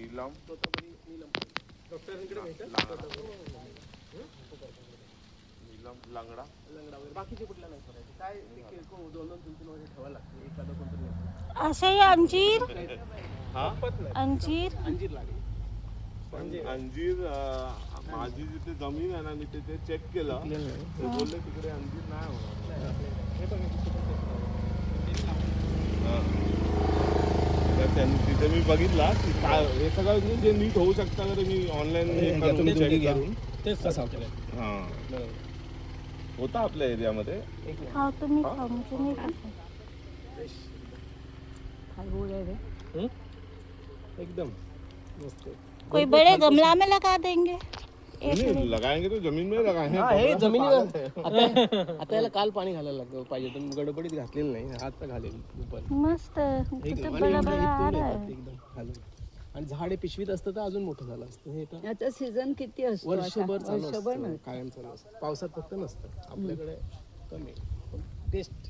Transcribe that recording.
नीलम डॉक्टरांकडे भेटा नीलम लंगडा बाकीचे कुठल्या नाही करायचे काय दोन दोन तीन तीन वर्ष ठेवायला लागते एखादं कोणतरी असंही अंजीर अंजीर अंजीर लागेल अंजीर माझी जिथे जमीन आहे ना मी तिथे चेक केलं ते बोलले तिकडे अंजीर नाही होणार हे पण तर त्यांनी तिथे मी बघितला की काय हे सगळं जे नीट होऊ शकतं तर मी ऑनलाईन तेच कसं हां होता आपल्या एरियामध्ये खाओ तुम्ही खाओ मुझे नहीं पसंद एकदम मस्त कोई बड़े गमला में लगा देंगे नहीं, लगाएंगे तो जमीन में लगाएंगे हे जमिनीवर आता याला काल पाणी घालायला लागतं पाहिजे तर गडबडीत घातलेलं नाही आता घालेल दुपारी मस्त कितना बड़ा बड़ा आ रहा है एकदम घालून आणि झाड हे पिशवीत असतं तर अजून मोठं झालं असतं हे तर याचा सीझन किती असतो वर्षभर असा? चालू वर्षभर असतं नाही. कायम चालू असतं पावसात फक्त नसतं आपल्याकडे कमी टेस्ट